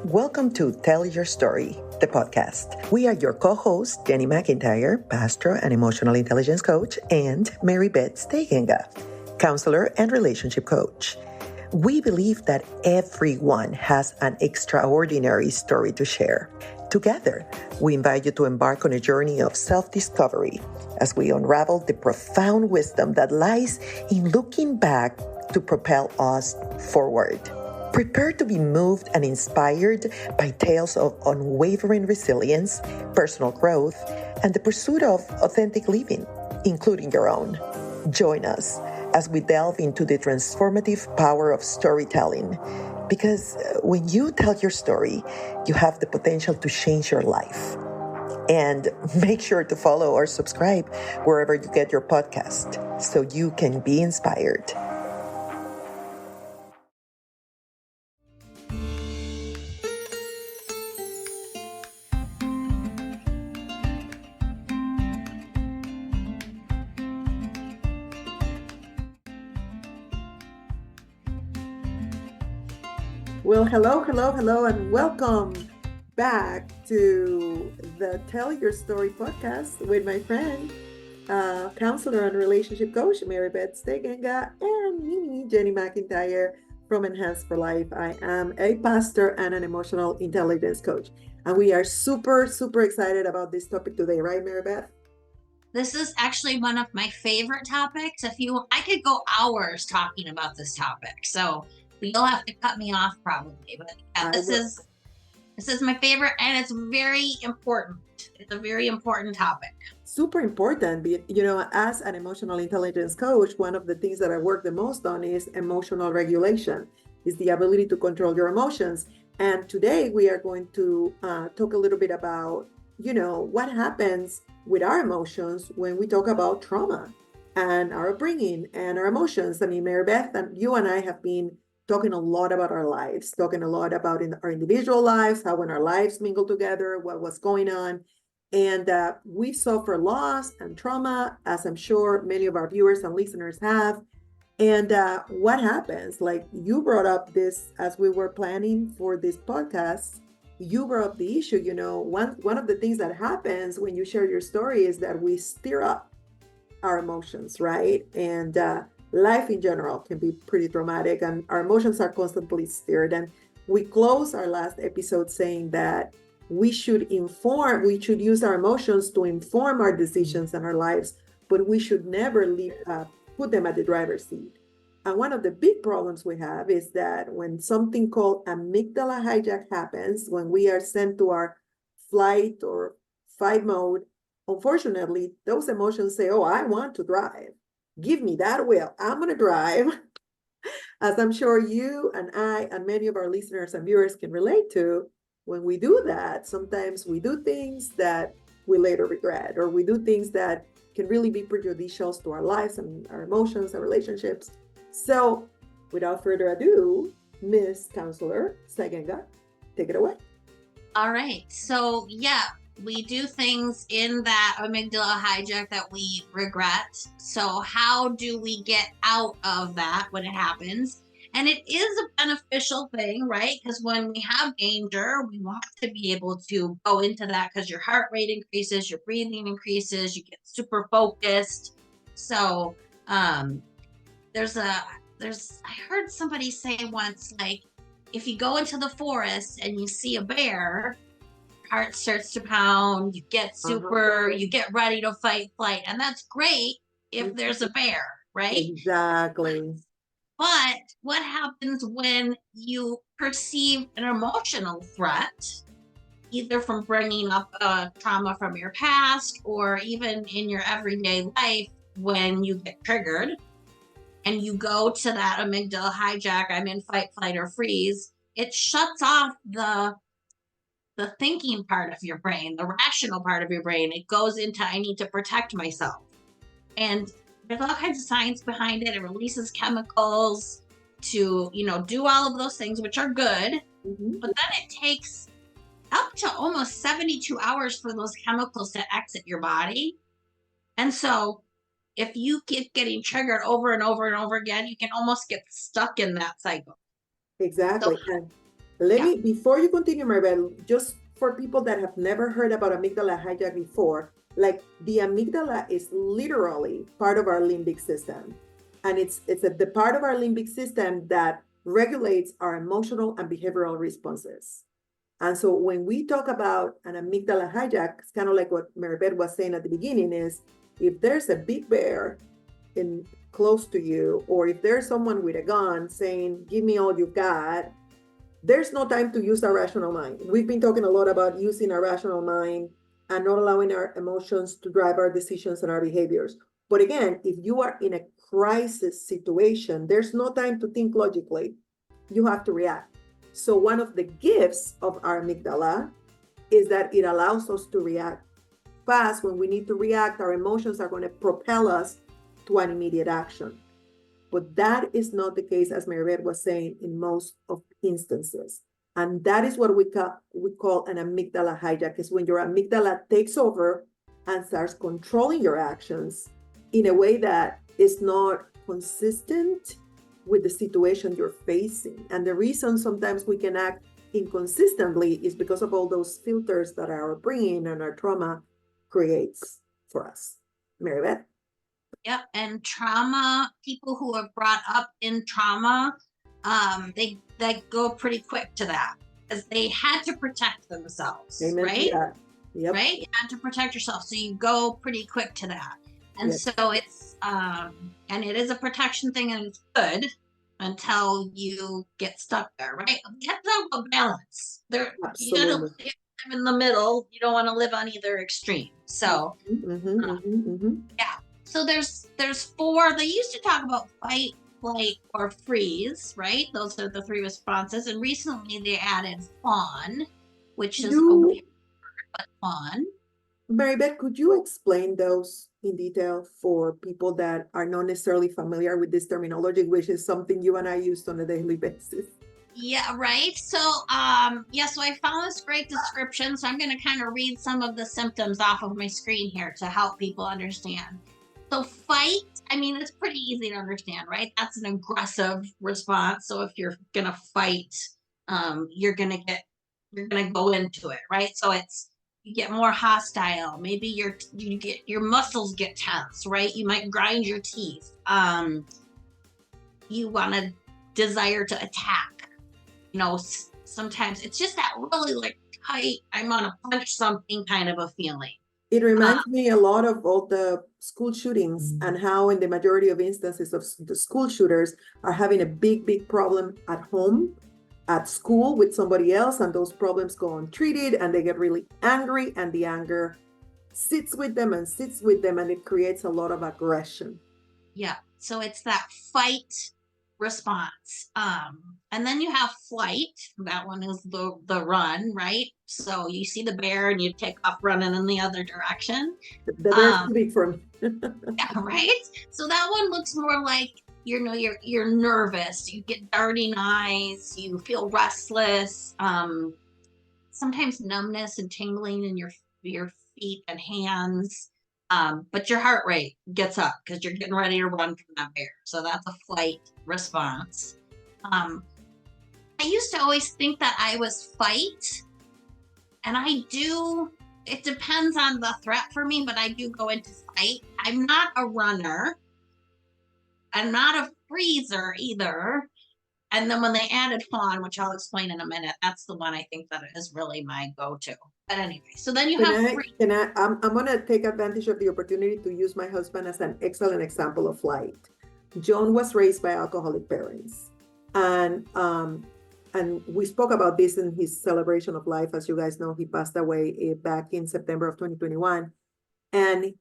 Welcome to Tell Your Story, the podcast. We are your co-hosts, Gene McIntyre, pastor and emotional intelligence coach, and Marybeth Steigenga, counselor and relationship coach. We believe that everyone has an extraordinary story to share. Together, we invite you to embark on a journey of self-discovery as we unravel the profound wisdom that lies in looking back to propel us forward. Prepare to be moved and inspired by tales of unwavering resilience, personal growth, and the pursuit of authentic living, including your own. Join us as we delve into the transformative power of storytelling. Because when you tell your story, you have the potential to change your life. And make sure to follow or subscribe wherever you get your podcast so you can be inspired. Well, hello, and welcome back to the Tell Your Story podcast with my friend, counselor and relationship coach, Marybeth Steigenga, and me, Gene McIntyre from Enhance for Life. I am a pastor and an emotional intelligence coach, and we are super excited about this topic today, right, Marybeth? This is actually one of my favorite topics. I could go hours talking about this topic. So you'll have to cut me off probably. But yeah, this is my favorite, and it's very important. It's a very important topic. Super important. You know, as an emotional intelligence coach, one of the things that I work the most on is emotional regulation, is the ability to control your emotions. And today we are going to talk a little bit about, what happens with our emotions when we talk about trauma and our upbringing and our emotions. I mean, Marybeth, and you and I have been talking a lot about our lives, talking a lot about our individual lives, how when our lives mingle together, what was going on. And we suffer loss and trauma, as I'm sure many of our viewers and listeners have. And what happens? Like you brought up this as we were planning for this podcast, you brought up the issue, one of the things that happens when you share your story is that we stir up our emotions, right? And life in general can be pretty traumatic, and our emotions are constantly stirred. And we close our last episode saying that we should use our emotions to inform our decisions and our lives, but we should never put them at the driver's seat. And one of the big problems we have is that when something called amygdala hijack happens, when we are sent to our flight or fight mode, unfortunately, those emotions say, oh, I want to drive. Give me that wheel. I'm going to drive. As I'm sure you and I and many of our listeners and viewers can relate to, when we do that, sometimes we do things that we later regret, or we do things that can really be prejudicial to our lives and our emotions and relationships. So without further ado, Miss Counselor Steigenga, take it away. All right. So yeah, we do things in that amygdala hijack that we regret. So how do we get out of that when it happens? And it is a beneficial thing, right? Because when we have danger, we want to be able to go into that because your heart rate increases, your breathing increases, you get super focused. So I heard somebody say once, like, if you go into the forest and you see a bear, heart starts to pound, you get you get ready to fight, flight. And that's great if there's a bear, right? Exactly. But what happens when you perceive an emotional threat, either from bringing up a trauma from your past or even in your everyday life when you get triggered and you go to that amygdala hijack, I'm in fight, flight, or freeze, it shuts off the thinking part of your brain, the rational part of your brain. It goes into, I need to protect myself. And there's all kinds of science behind it. It releases chemicals to, do all of those things, which are good. Mm-hmm. But then it takes up to almost 72 hours for those chemicals to exit your body. And so if you keep getting triggered over and over and over again, you can almost get stuck in that cycle. Exactly. So, Let Yeah. me, before you continue, Marybeth, just for people that have never heard about amygdala hijack before, like the amygdala is literally part of our limbic system. And it's the part of our limbic system that regulates our emotional and behavioral responses. And so when we talk about an amygdala hijack, it's kind of like what Marybeth was saying at the beginning is if there's a big bear in close to you, or if there's someone with a gun saying, give me all you got, there's no time to use our rational mind. We've been talking a lot about using our rational mind and not allowing our emotions to drive our decisions and our behaviors. But again, if you are in a crisis situation, there's no time to think logically. You have to react. So one of the gifts of our amygdala is that it allows us to react fast. When we need to react, our emotions are going to propel us to an immediate action. But that is not the case, as Marybeth was saying, in most of instances. And that is what we call an amygdala hijack, is when your amygdala takes over and starts controlling your actions in a way that is not consistent with the situation you're facing. And the reason sometimes we can act inconsistently is because of all those filters that our brain and our trauma creates for us. Marybeth? Yep. And trauma, people who are brought up in trauma, they go pretty quick to that because they had to protect themselves. Amen. Right? Yeah. Yep. Right? You had to protect yourself. So you go pretty quick to that. And Yes. so it's and it is a protection thing, and it's good until you get stuck there, right? You have to talk about balance. There you gotta Absolutely. live in the middle. You don't want to live on either extreme. So yeah. So there's four. They used to talk about fight, flight, or freeze, right? Those are the three responses. And recently they added fawn, which is a You, weird word, but fawn. Marybeth, could you explain those in detail for people that are not necessarily familiar with this terminology, which is something you and I use on a daily basis? Yeah, right. So yeah, so I found this great description. So I'm gonna kind of read some of the symptoms off of my screen here to help people understand. So fight, I mean, it's pretty easy to understand, right? That's an aggressive response. So if you're gonna fight, you're gonna go into it, right? So it's you get more hostile. Maybe your muscles get tense, right? You might grind your teeth. You want to desire to attack. Sometimes it's just that really like tight, I'm gonna punch something kind of a feeling. It reminds me a lot of all the school shootings and how in the majority of instances of the school shooters are having a big problem at home, at school with somebody else, and those problems go untreated and they get really angry, and the anger sits with them and it creates a lot of aggression. Yeah. So it's that fight response. And then you have flight. That one is the run, right? So you see the bear and you take off running in the other direction. The bear's too big for me. Yeah, right? So that one looks more like you're nervous, you get darting eyes, you feel restless, sometimes numbness and tingling in your feet and hands. But your heart rate gets up because you're getting ready to run from that bear. So that's a flight response. I used to always think that I was fight, and it depends on the threat for me, but I do go into fight. I'm not a runner. I'm not a freezer either. And then when they added fawn, which I'll explain in a minute, that's the one I think that is really my go-to. But anyway, so then you have freeze. I'm going to take advantage of the opportunity to use my husband as an excellent example of flight. John was raised by alcoholic parents. And we spoke about this in his celebration of life. As you guys know, he passed away back in September of 2021. And,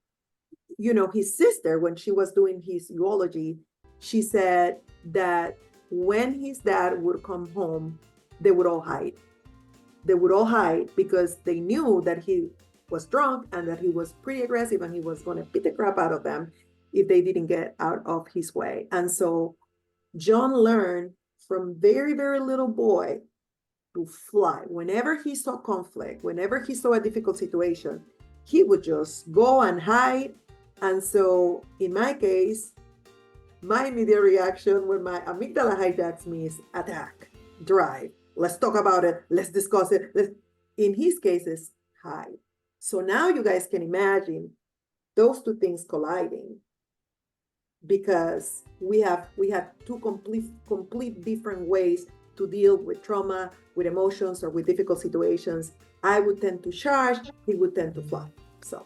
his sister, when she was doing his eulogy, she said that when his dad would come home, they would all hide. They would all hide because they knew that he was drunk and that he was pretty aggressive and he was going to beat the crap out of them if they didn't get out of his way. And so John learned from very, very little boy to fly. Whenever he saw conflict, whenever he saw a difficult situation, he would just go and hide. And so in my case, my immediate reaction when my amygdala hijacks me is attack, drive, let's talk about it, let's discuss it. In his case, it's hide. So now you guys can imagine those two things colliding, because we have two complete different ways to deal with trauma, with emotions, or with difficult situations. I would tend to charge, he would tend to fly. So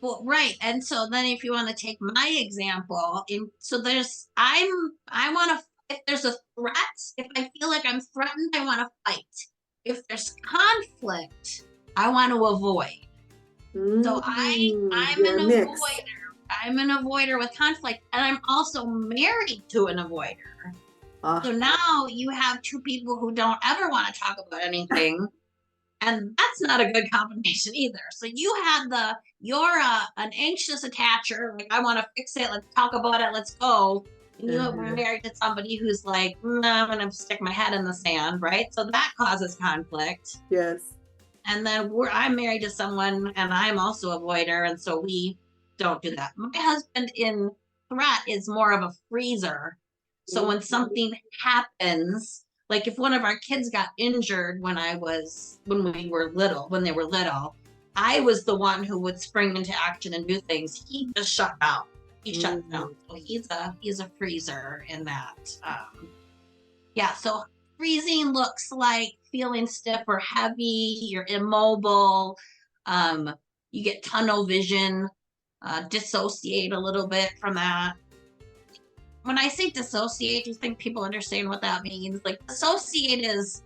Well, right. And so then if you want to take my example, so I want to, if there's a threat, if I feel like I'm threatened, I want to fight. If there's conflict, I want to avoid. So I'm you're an a mix. avoider. I'm an avoider with conflict, and I'm also married to an avoider. So now you have two people who don't ever want to talk about anything. And that's not a good combination either. So you're an anxious attacher, like I want to fix it, let's talk about it, let's go. And you were married to somebody who's like, I'm gonna stick my head in the sand, right? So that causes conflict. Yes. And then I'm married to someone and I'm also a avoider, and so we don't do that. My husband in threat is more of a freezer. So when something happens, like if one of our kids got injured when they were little, I was the one who would spring into action and do things. He just shut down. He shut down. So he's a freezer in that. Yeah. So freezing looks like feeling stiff or heavy. You're immobile. You get tunnel vision. Dissociate a little bit from that. When I say dissociate, do you think people understand what that means? Like dissociate is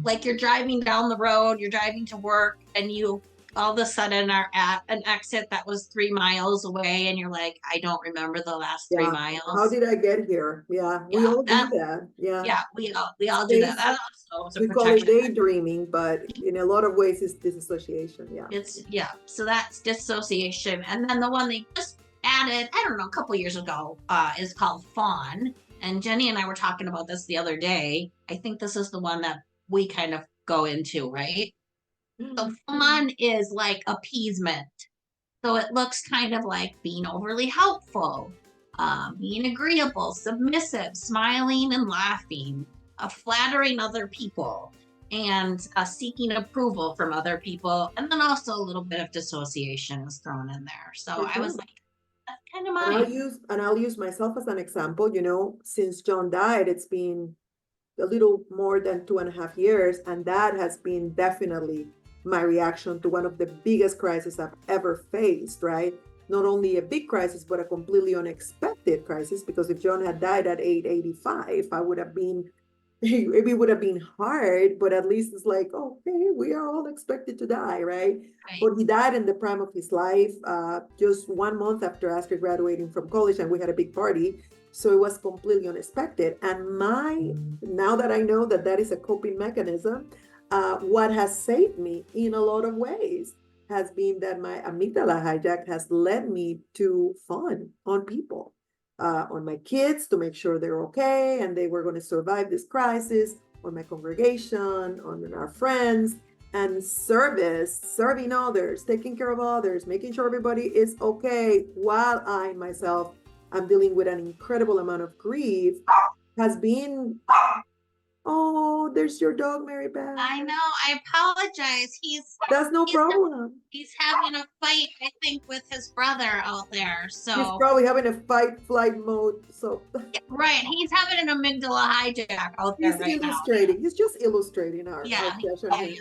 like you're driving down the road, you're driving to work, and you all of a sudden are at an exit that was 3 miles away, and you're like, I don't remember the last 3 miles. How did I get here? Yeah, we all do that. Yeah, we all do that. That also is we call it daydreaming, but in a lot of ways it's disassociation. So that's dissociation. And then the one they just added, I don't know, a couple years ago, is called fawn. And Jenny and I were talking about this the other day. I think this is the one that we kind of go into, right? So fawn is like appeasement. So it looks kind of like being overly helpful, being agreeable, submissive, smiling and laughing, flattering other people, and seeking approval from other people. And then also a little bit of dissociation is thrown in there. So I was like, that's kind of mine. I'll use myself as an example. Since John died, it's been a little more than 2.5 years, and that has been definitely my reaction to one of the biggest crises I've ever faced, right? Not only a big crisis, but a completely unexpected crisis, because if John had died at age 85, it would have been hard, but at least it's like, okay, we are all expected to die, right? But he died in the prime of his life, just 1 month after Astrid graduating from college, and we had a big party. So it was completely unexpected. And now that I know that is a coping mechanism, what has saved me in a lot of ways has been that my amygdala hijack has led me to fun on people, on my kids, to make sure they're okay and they were going to survive this crisis, on my congregation, on our friends, and serving others, taking care of others, making sure everybody is okay, while I myself am dealing with an incredible amount of grief, has been... Oh, there's your dog, Marybeth. I know. I apologize. That's no problem. He's having a fight, I think, with his brother out there. So he's probably having a fight-flight mode. So right, he's having an amygdala hijack out there right now. He's just illustrating our session.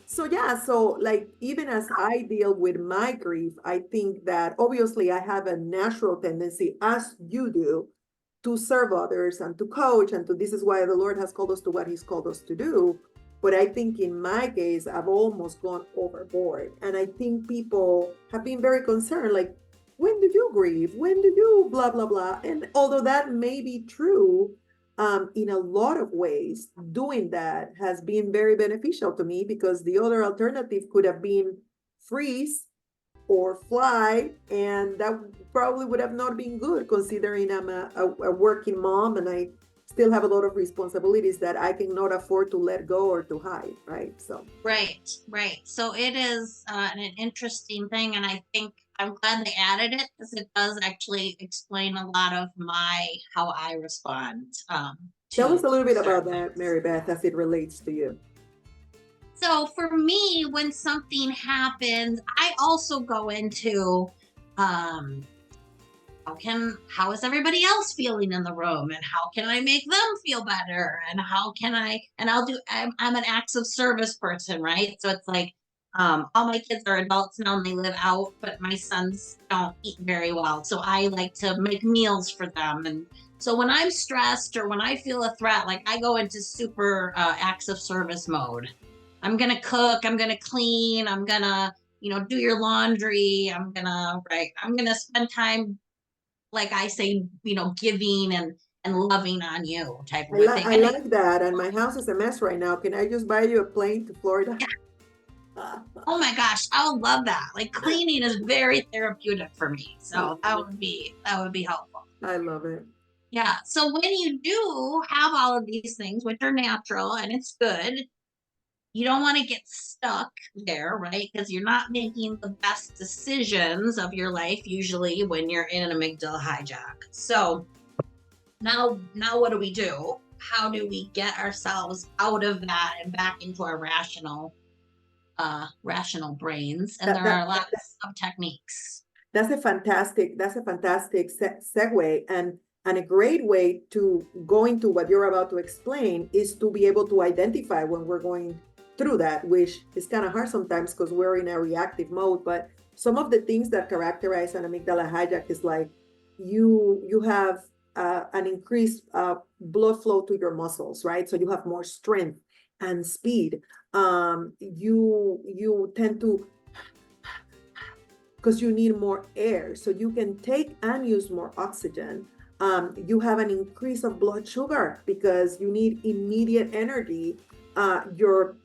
So like, even as I deal with my grief, I think that obviously I have a natural tendency, as you do, to serve others and to coach, and this is why the Lord has called us to what he's called us to do. But I think in my case, I've almost gone overboard. And I think people have been very concerned, like, when did you grieve? When did you blah, blah, blah? And although that may be true, in a lot of ways, doing that has been very beneficial to me, because the other alternative could have been freeze or fly, and that probably would have not been good, considering I'm a working mom and I still have a lot of responsibilities that I cannot afford to let go or to hide, right? So right. So it is an interesting thing, and I think I'm glad they added it, because it does actually explain a lot of how I respond. Tell us to a little bit about certain that, things. Mary Beth, as it relates to you. So for me, when something happens, I also go into um how is everybody else feeling in the room, and how can I make them feel better, and how can I, and I'm an acts of service person, right? So it's like all my kids are adults now and they live out, but my sons don't eat very well, so I like to make meals for them. And so when I'm stressed or when I feel a threat, like I go into super acts of service mode. I'm gonna cook, I'm gonna clean, I'm gonna do your laundry, I'm gonna spend time, like I say, giving and loving on you type of a thing. I And like that. And my house is a mess right now. Can I just buy you a plane to Florida? yeah, oh my gosh, I would love that. Like cleaning is very therapeutic for me. I So love that would be helpful. it. I love it. Yeah. So when you do have all of these things, which are natural and it's good, you don't want to get stuck there, right? Because you're not making the best decisions of your life usually when you're in an amygdala hijack. So now what do we do? How do we get ourselves out of that and back into our rational brains? And That, there that, are lots of techniques. that's a fantastic segue, and a great way to go into what you're about to explain is to be able to identify when we're going through that, which is kind of hard sometimes because we're in a reactive mode. But some of the things that characterize an amygdala hijack is like you have an increased blood flow to your muscles, right? So you have more strength and speed. You tend to, because you need more air, so you can take and use more oxygen. You have an increase of blood sugar because you need immediate energy. Your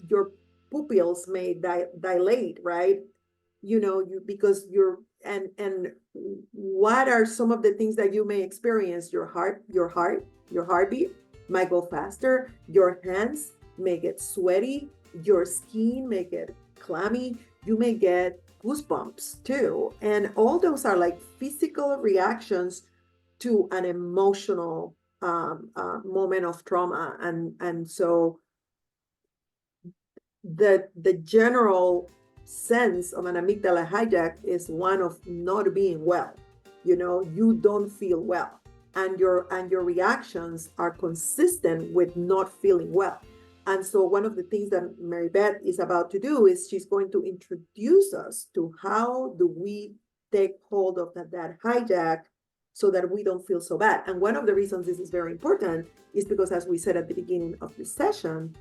pupils may dilate, right? You because you're and what are some of the things that you may experience? Your heartbeat might go faster. Your hands may get sweaty. Your skin may get clammy. You may get goosebumps too. And all those are like physical reactions to an emotional moment of trauma. And so the general sense of an amygdala hijack is one of not being well. You don't feel well, and your reactions are consistent with not feeling well. And so one of the things that Mary Beth is about to do is she's going to introduce us to how do we take hold of that hijack so that we don't feel so bad. And one of the reasons this is very important is because, as we said at the beginning of this session,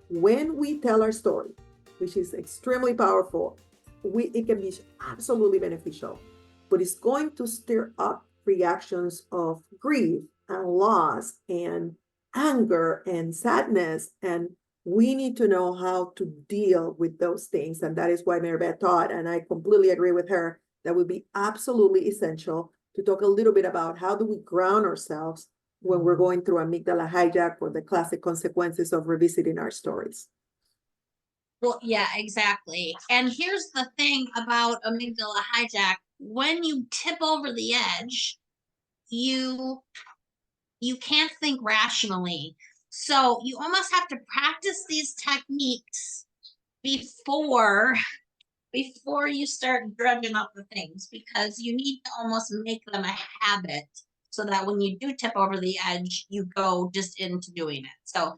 when we tell our story, which is extremely powerful, it can be absolutely beneficial, but it's going to stir up reactions of grief and loss and anger and sadness. And we need to know how to deal with those things. And that is why Marybeth taught, and I completely agree with her, that would be absolutely essential to talk a little bit about how do we ground ourselves when we're going through amygdala hijack or the classic consequences of revisiting our stories. Well, yeah, exactly. And here's the thing about amygdala hijack. When you tip over the edge, you you can't think rationally. So you almost have to practice these techniques before before you start dredging up the things, because you need to almost make them a habit so that when you do tip over the edge, you go just into doing it. So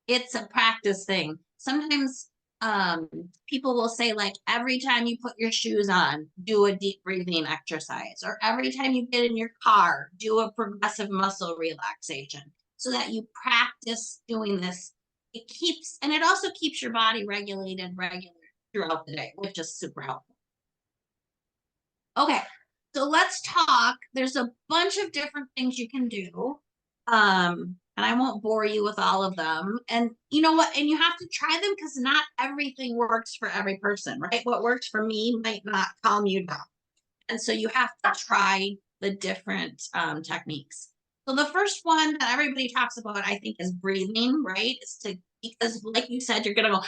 it's a practice thing. Sometimes people will say, like, every time you put your shoes on, do a deep breathing exercise, or every time you get in your car, do a progressive muscle relaxation, so that you practice doing this. It also keeps your body regulated regular throughout the day, which is super helpful. Okay, so let's talk. There's a bunch of different things you can do. And I won't bore you with all of them. And you know what? And you have to try them because not everything works for every person, right? What works for me might not calm you down. And so you have to try the different techniques. So the first one that everybody talks about, I think, is breathing, right? Because like you said, you're gonna go,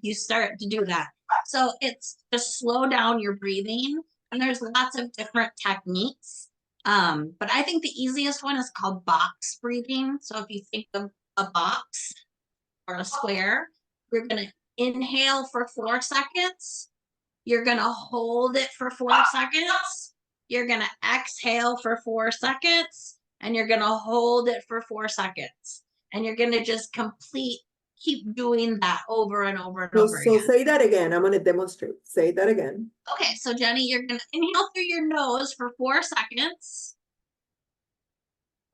you start to do that. So it's just slow down your breathing, and there's lots of different techniques. But I think the easiest one is called box breathing. So if you think of a box or a square, you're going to inhale for 4 seconds. You're going to hold it for 4 seconds. You're going to exhale for 4 seconds. And you're going to hold it for 4 seconds. And you're going to just keep doing that over and over and over So again. say that again. I'm going to demonstrate. Say that again. Okay, so Jenny, you're going to inhale through your nose for 4 seconds.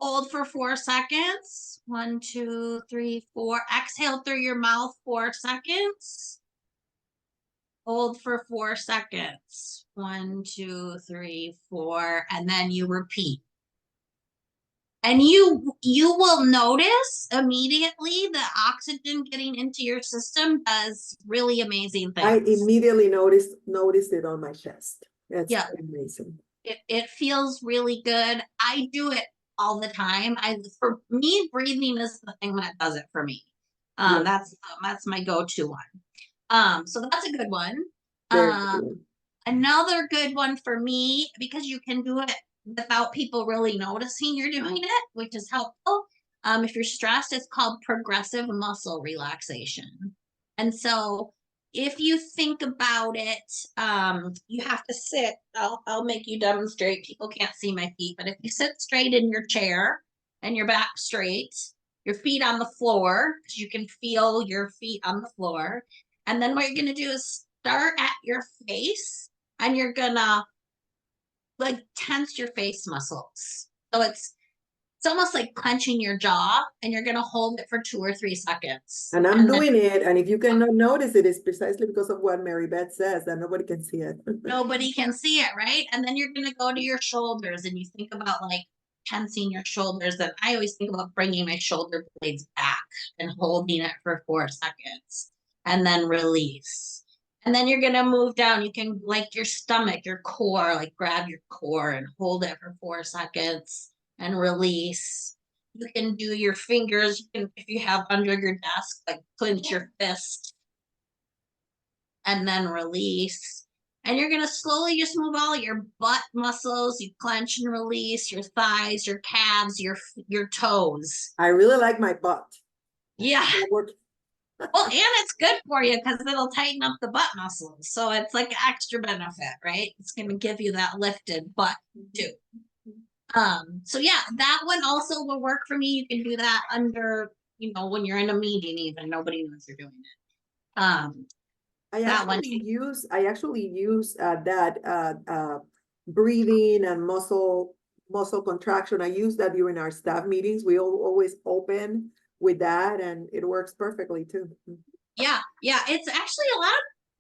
Hold for 4 seconds. 1, 2, 3, 4. Exhale through your mouth 4 seconds. Hold for 4 seconds. 1, 2, 3, 4. And then you repeat. And you will notice immediately the oxygen getting into your system does really amazing things. I immediately noticed it on my chest. That's amazing. It feels really good. I do it all the time. For me, breathing is the thing that does it for me. That's my go-to one. So that's a good one. Another good one for me, because you can do it without people really noticing you're doing it, which is helpful. If you're stressed, it's called progressive muscle relaxation. And so if you think about it, you have to sit. I'll make you demonstrate. People can't see my feet, but if you sit straight in your chair and your back straight, your feet on the floor, because you can feel your feet on the floor. And then what you're going to do is start at your face, and you're going to like tense your face muscles. So it's almost like clenching your jaw, and you're going to hold it for 2 or 3 seconds. And I'm doing it. And if you cannot notice it, it's precisely because of what Marybeth says, that nobody can see it. Nobody can see it, right? And then you're going to go to your shoulders, and you think about like tensing your shoulders. And I always think about bringing my shoulder blades back and holding it for 4 seconds, and then release. And then you're going to move down. You can, like, your stomach, your core, like grab your core and hold it for 4 seconds and release. You can do your fingers. You can, if you have under your desk, like clench your fist and then release. And you're going to slowly just move all your butt muscles. You clench and release your thighs, your calves, your toes. I really like my butt. Yeah. Well, and it's good for you because it'll tighten up the butt muscles. So it's like an extra benefit, right? It's going to give you that lifted butt too. So yeah, that one also will work for me. You can do that under, when you're in a meeting, even nobody knows you're doing it. I actually use that breathing and muscle contraction. I use that during our staff meetings. We always open with that, and it works perfectly too. Yeah, it's actually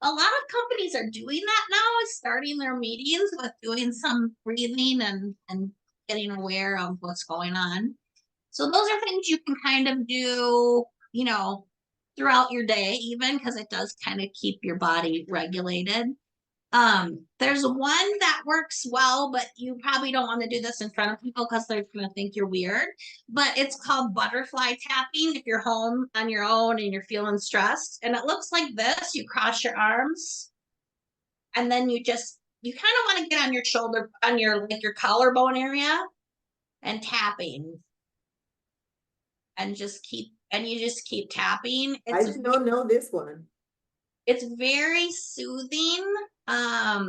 a lot of companies are doing that now, is starting their meetings with doing some breathing and getting aware of what's going on. So those are things you can kind of do, throughout your day, even, because it does kind of keep your body regulated. There's one that works well, but you probably don't want to do this in front of people because they're going to think you're weird. But it's called butterfly tapping if you're home on your own and you're feeling stressed. And it looks like this. You cross your arms, and then you kind of want to get on your shoulder, on your collarbone area, and tapping. And you just keep tapping. I did not know this one. It's very soothing. I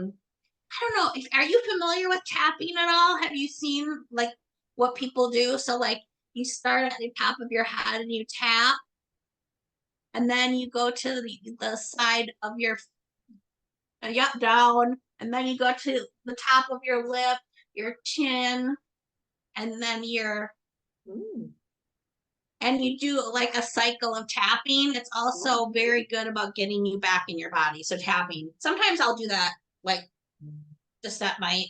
don't know. Are you familiar with tapping at all? Have you seen like what people do? So like you start at the top of your head and you tap, and then you go to the side of your down, and then you go to the top of your lip, your chin, and then and you do like a cycle of tapping. It's also very good about getting you back in your body. So tapping. Sometimes I'll do that like just at night.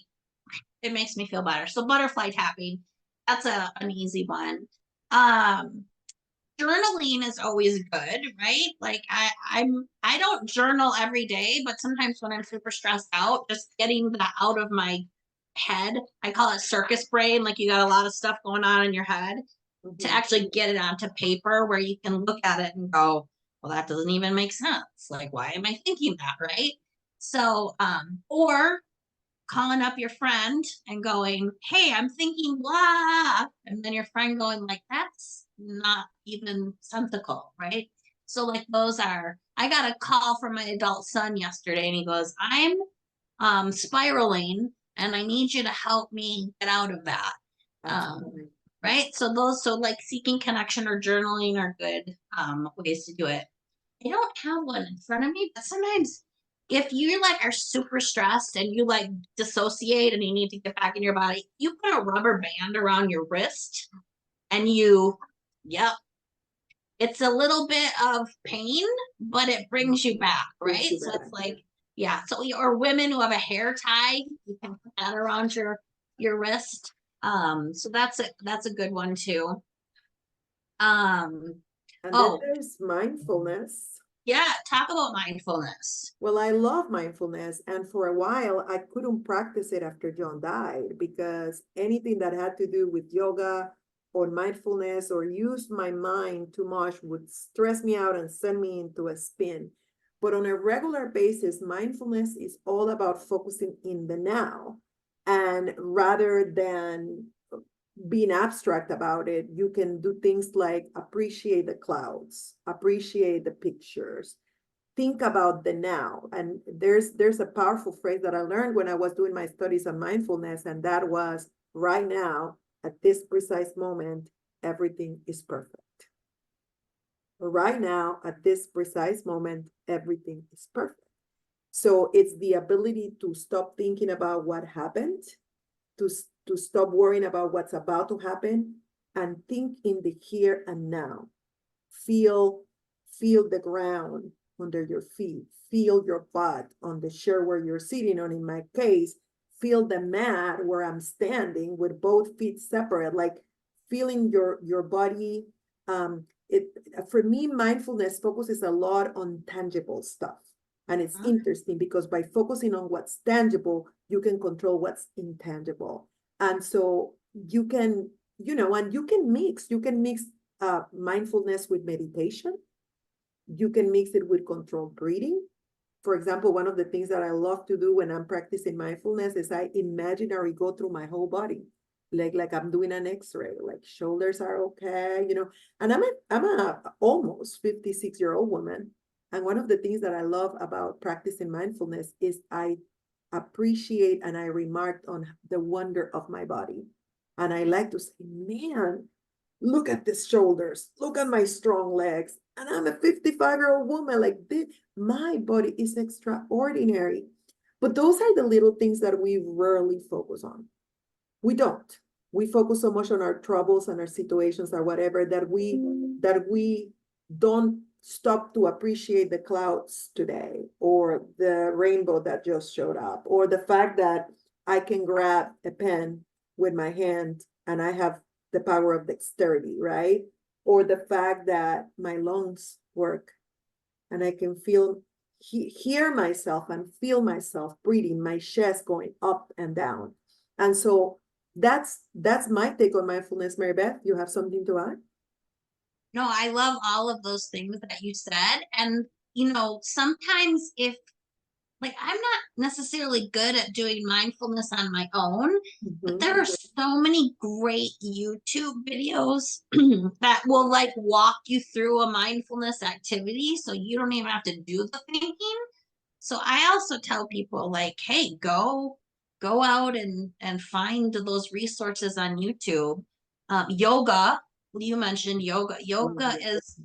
It makes me feel better. So butterfly tapping, that's an easy one. Journaling is always good, right? Like I don't journal every day, but sometimes when I'm super stressed out, just getting that out of my head, I call it circus brain. Like you got a lot of stuff going on in your head. To actually get it onto paper where you can look at it and go, well, that doesn't even make sense. Like, why am I thinking that, right? So, or calling up your friend and going, hey, I'm thinking blah, and then your friend going like, that's not even sensical, right? So like those are, I got a call from my adult son yesterday and he goes, I'm spiraling and I need you to help me get out of that. Absolutely. Right. So those, so like seeking connection or journaling are good ways to do it. I don't have one in front of me, but sometimes if you like are super stressed and you like dissociate and you need to get back in your body, you put a rubber band around your wrist and you, yep, it's a little bit of pain, but it brings you back, Brings right? you So back. it's like, yeah. So or women who have a hair tie, you can put that around your wrist. So that's a good one too. Um, And then oh there's mindfulness. yeah, talk about mindfulness. Well, I love mindfulness, and for a while I couldn't practice it after John died because anything that had to do with yoga or mindfulness or use my mind too much would stress me out and send me into a spin. But on a regular basis, mindfulness is all about focusing in the now. And rather than being abstract about it, you can do things like appreciate the clouds, appreciate the pictures, think about the now. And there's a powerful phrase that I learned when I was doing my studies on mindfulness, and that was right now, at this precise moment, everything is perfect. Right now, at this precise moment, everything is perfect. So it's the ability to stop thinking about what happened, to, to stop worrying about what's about to happen, and think in the here and now. Feel, feel the ground under your feet. Feel your butt on the chair where you're sitting on. In my case, feel the mat where I'm standing with both feet separate, like feeling your body. It for me, mindfulness focuses a lot on tangible stuff. And it's interesting because by focusing on what's tangible, you can control what's intangible. And so you can, and you can mix mindfulness with meditation. You can mix it with controlled breathing. For example, one of the things that I love to do when I'm practicing mindfulness is I imaginary go through my whole body, like I'm doing an X-ray, like shoulders are okay, And I'm a almost 56-year-old woman, and one of the things that I love about practicing mindfulness is I appreciate and I remarked on the wonder of my body, and I like to say, man, look at the shoulders, look at my strong legs. And I'm a 55-year-old woman. Like this, my body is extraordinary. But those are the little things that we rarely focus on. We don't. We focus so much on our troubles and our situations or whatever that we don't stop to appreciate the clouds today or the rainbow that just showed up or the fact that I can grab a pen with my hand and I have the power of dexterity, right? Or the fact that my lungs work and I can hear myself and feel myself breathing, my chest going up and down. And so that's my take on mindfulness. Marybeth, you have something to add? No, I love all of those things that you said. And, sometimes if, like, I'm not necessarily good at doing mindfulness on my own, but Mhm. there are so many great YouTube videos that will, like, walk you through a mindfulness activity. So you don't even have to do the thinking. So I also tell people, like, hey, go out and find those resources on YouTube. Yoga, you mentioned yoga. Yoga is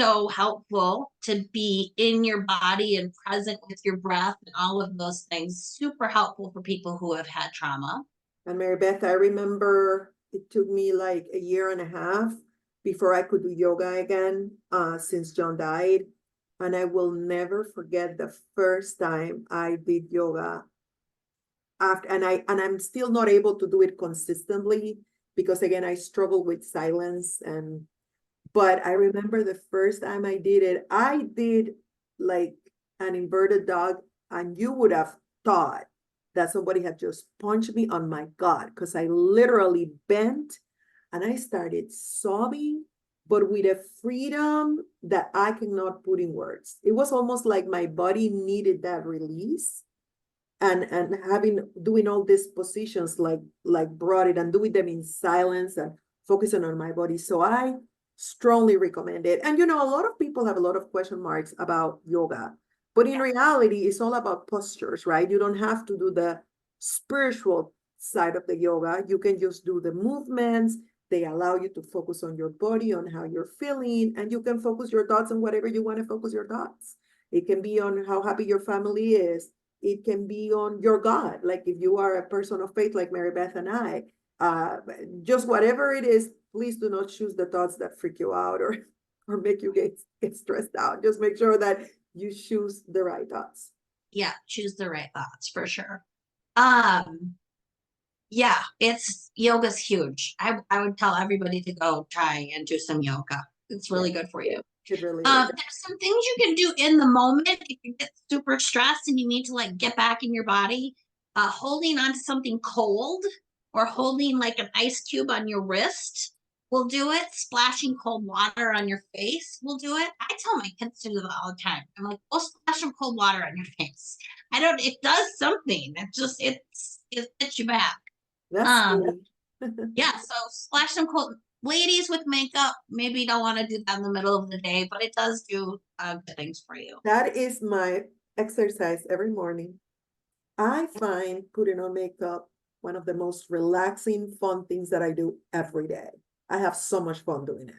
so helpful to be in your body and present with your breath and all of those things. Super helpful for people who have had trauma. And Marybeth, I remember it took me like a year and a half before I could do yoga again, since John died. And I will never forget the first time I did yoga after, and I'm still not able to do it consistently because again, I struggle with silence. But I remember the first time I did like an inverted dog, and you would have thought that somebody had just punched me on my gut because I literally bent and I started sobbing, but with a freedom that I cannot put in words. It was almost like my body needed that release. and doing all these positions like brought it and doing them in silence and focusing on my body. So I strongly recommend it. And a lot of people have a lot of question marks about yoga, but in reality, it's all about postures, right? You don't have to do the spiritual side of the yoga. You can just do the movements. They allow you to focus on your body, on how you're feeling, and you can focus your thoughts on whatever you want to focus your thoughts. It can be on how happy your family is. It can be on your God. Like if you are a person of faith, like Marybeth and I, just whatever it is, please do not choose the thoughts that freak you out or make you get stressed out. Just make sure that you choose the right thoughts. Yeah, choose the right thoughts for sure. Um, yeah, yoga's huge. I would tell everybody to go try and do some yoga. It's really good for you. It really is. There's some things you can do in the moment if you get super stressed and you need to like get back in your body. Holding onto something cold or holding like an ice cube on your wrist will do it. Splashing cold water on your face will do it. I tell my kids to do that all the time. I'm like, go splash some cold water on your face. It does something. It gets you back. That's cool. Yeah, so splash some cold. Ladies with makeup maybe don't want to do that in the middle of the day, but it does do good things for you. That is my exercise every morning. I find putting on makeup one of the most relaxing, fun things that I do every day. I have so much fun doing it.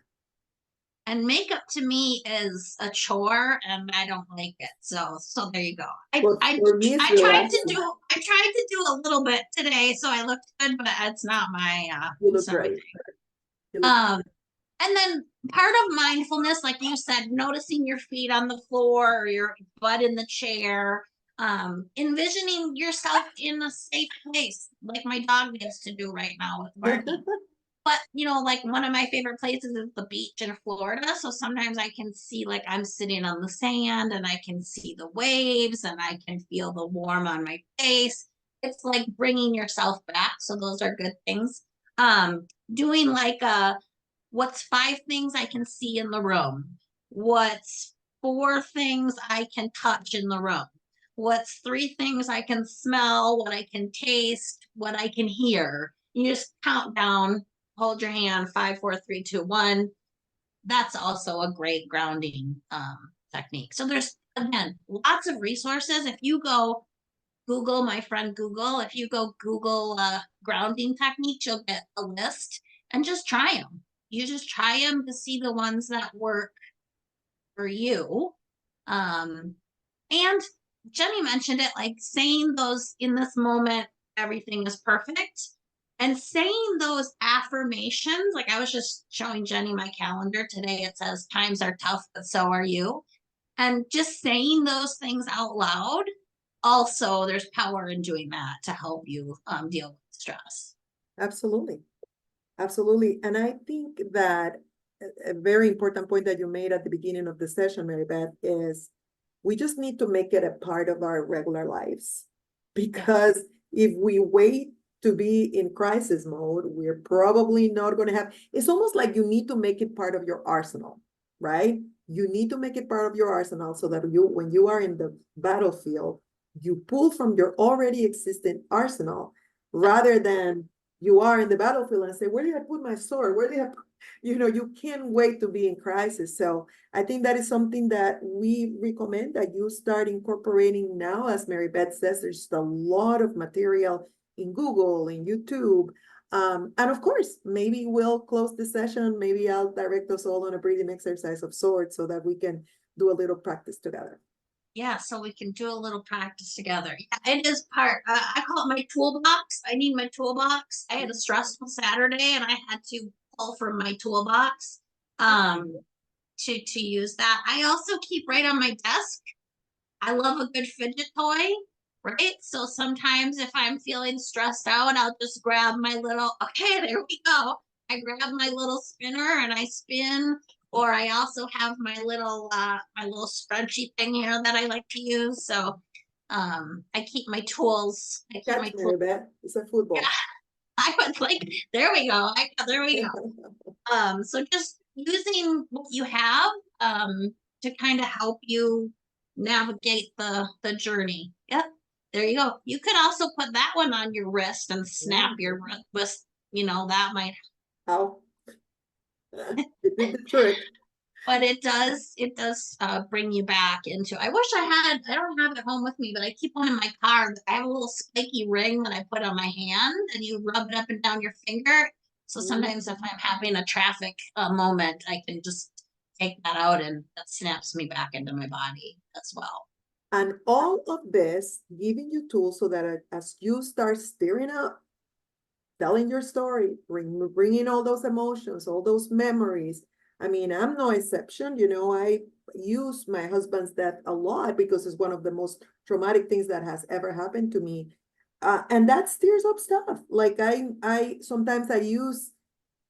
And makeup to me is a chore, and I don't like it. So there you go. But for me, it's I tried to relaxing. do a little bit today, so I looked good, but it's not my You look great. And then part of mindfulness, like you said, noticing your feet on the floor or your butt in the chair, envisioning yourself in a safe place, like my dog needs to do right now with Barney. But like one of my favorite places is the beach in Florida. So sometimes I can see like I'm sitting on the sand and I can see the waves and I can feel the warm on my face. It's like bringing yourself back. So those are good things. Doing like what's 5 things I can see in the room? What's 4 things I can touch in the room? What's 3 things I can smell, what I can taste, what I can hear? You just count down, hold your hand, 5, 4, 3, 2, 1. That's also a great grounding technique. So there's, again, lots of resources. If you go Google, my friend Google, if you go Google grounding techniques, you'll get a list and just try them. You just try them to see the ones that work for you. And Jenny mentioned it, like saying those in this moment, everything is perfect. And saying those affirmations, like I was just showing Jenny my calendar today, it says times are tough, but so are you. And just saying those things out loud, also there's power in doing that to help you deal with stress. Absolutely. Absolutely. And I think that a very important point that you made at the beginning of the session, Marybeth, is we just need to make it a part of our regular lives. Because if we wait to be in crisis mode, we're probably not going to have, it's almost like you need to make it part of your arsenal, right? You need to make it part of your arsenal so that when you are in the battlefield, you pull from your already existing arsenal rather than you are in the battlefield and say, where did I put my sword? Where did I put, you can't wait to be in crisis. So I think that is something that we recommend that you start incorporating now. As Marybeth says, there's a lot of material in Google, in YouTube. And of course, maybe we'll close the session. Maybe I'll direct us all on a breathing exercise of sorts so that we can do a little practice together. Yeah, so we can do a little practice together. Yeah, it is part, I call it my toolbox. I need my toolbox. I had a stressful Saturday and I had to pull from my toolbox to use that. I also keep right on my desk. I love a good fidget toy, right? So sometimes if I'm feeling stressed out, I'll just grab my little, okay, there we go. I grab my little spinner and I spin. Or I also have my little scrunchy thing here that I like to use. So I keep my tools. I keep Catch my tools. Marybeth. It's a football. Yeah, I was like, there we go. There we go. So just using what you have to kind of help you navigate the journey. Yep. There you go. You could also put that one on your wrist and snap Yeah. your wrist. That might, How? It did the trick. but it does bring you back into. I wish I don't have it home with me, but I keep one in my car. I have a little spiky ring that I put on my hand, and you rub it up and down your finger. So sometimes if I'm having a traffic moment, I can just take that out, and that snaps me back into my body as well. And all of this giving you tools so that as you start stirring up, telling your story, bringing all those emotions, all those memories. I mean, I'm no exception. I use my husband's death a lot because it's one of the most traumatic things that has ever happened to me. And that stirs up stuff. Like I sometimes I use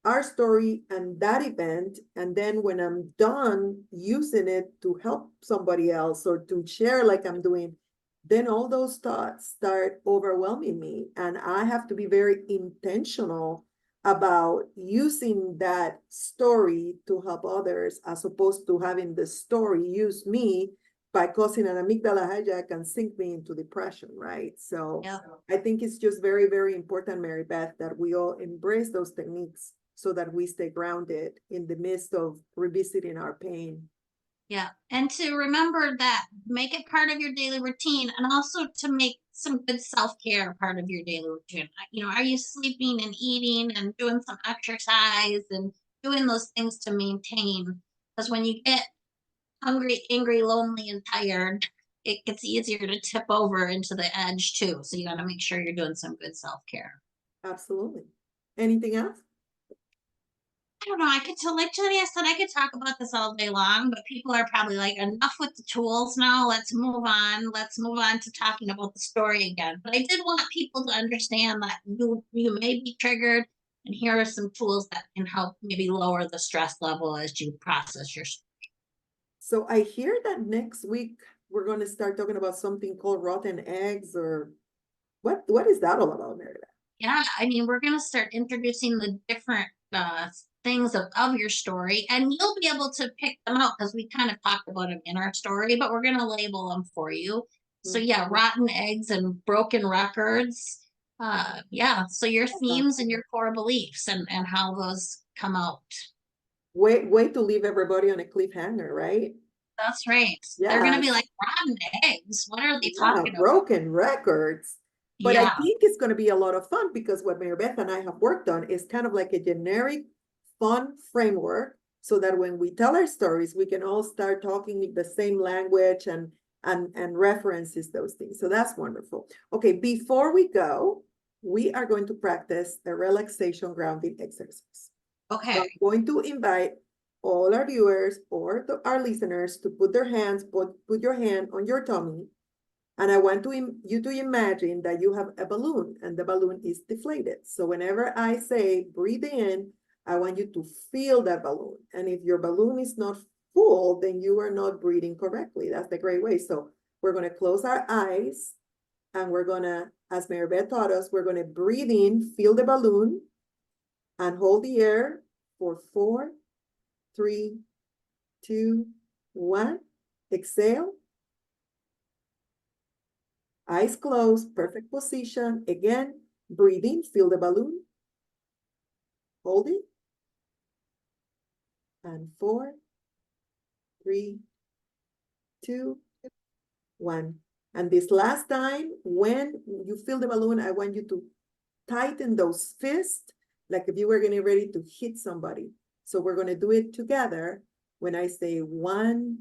our story and that event, and then when I'm done using it to help somebody else or to share like I'm doing, then all those thoughts start overwhelming me, and I have to be very intentional about using that story to help others, as opposed to having the story use me by causing an amygdala hijack and sink me into depression, right? So Yeah. I think it's just very, very important, Marybeth, that we all embrace those techniques so that we stay grounded in the midst of revisiting our pain. Yeah. And to remember that, make it part of your daily routine, and also to make some good self-care part of your daily routine. Are you sleeping and eating and doing some exercise and doing those things to maintain? Because when you get hungry, angry, lonely, and tired, it gets easier to tip over into the edge too. So you got to make sure you're doing some good self-care. Absolutely. Anything else? I don't know. I could tell, like Jenny, I said, I could talk about this all day long, but people are probably like, enough with the tools now. Let's move on. Let's move on to talking about the story again. But I did want people to understand that you may be triggered, and here are some tools that can help maybe lower the stress level as you process your. So I hear that next week we're going to start talking about something called rotten eggs, or what is that all about, Meredith? Yeah, we're going to start introducing the different things of your story, and you'll be able to pick them out because we kind of talked about them in our story, but we're going to label them for you. So yeah, rotten eggs and broken records. Yeah, so your themes and your core beliefs and how those come out. Way to leave everybody on a cliffhanger, right? That's right. They're going to be Yes. like, rotten eggs? What are they Yeah, talking about? broken records. But I Yeah. think it's going to be a lot of fun because what Marybeth and I have worked on is kind of like a generic fun framework, so that when we tell our stories, we can all start talking the same language and references those things. So that's wonderful. Okay, before we go, we are going to practice a relaxation grounding exercise. Okay. So I'm going to invite all our viewers or our listeners to put your hand on your tummy, and I want you to imagine that you have a balloon and the balloon is deflated. So whenever I say breathe in, I want you to feel that balloon. And if your balloon is not full, then you are not breathing correctly. That's the great way. So we're going to close our eyes, and we're going to, as Marybeth taught us, we're going to breathe in, feel the balloon, and hold the air for 4, 3, 2, 1. Exhale. Eyes closed, perfect position. Again, breathe in, feel the balloon. Hold it. And 4, 3, 2, 1. And this last time, when you feel the balloon, I want you to tighten those fists, like if you were getting ready to hit somebody. So we're going to do it together. When I say 1,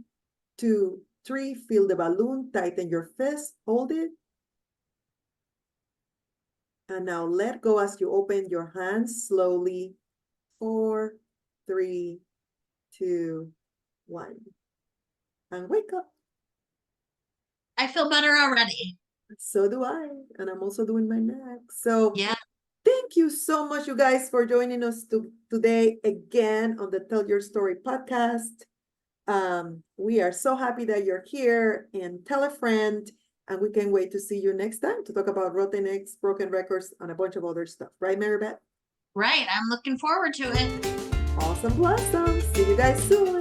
2, 3, feel the balloon, tighten your fist, hold it. And now let go as you open your hands slowly. 4, 3, 2, 1. And wake up. I feel better already. So do I. And I'm also doing my neck. So yeah. Thank you so much, you guys, for joining us today again on the Tell Your Story podcast. We are so happy that you're here, and tell a friend, and we can't wait to see you next time to talk about rotten eggs, broken records, and a bunch of other stuff. Right, Marybeth? Right. I'm looking forward to it. Awesome blossom. See you guys soon.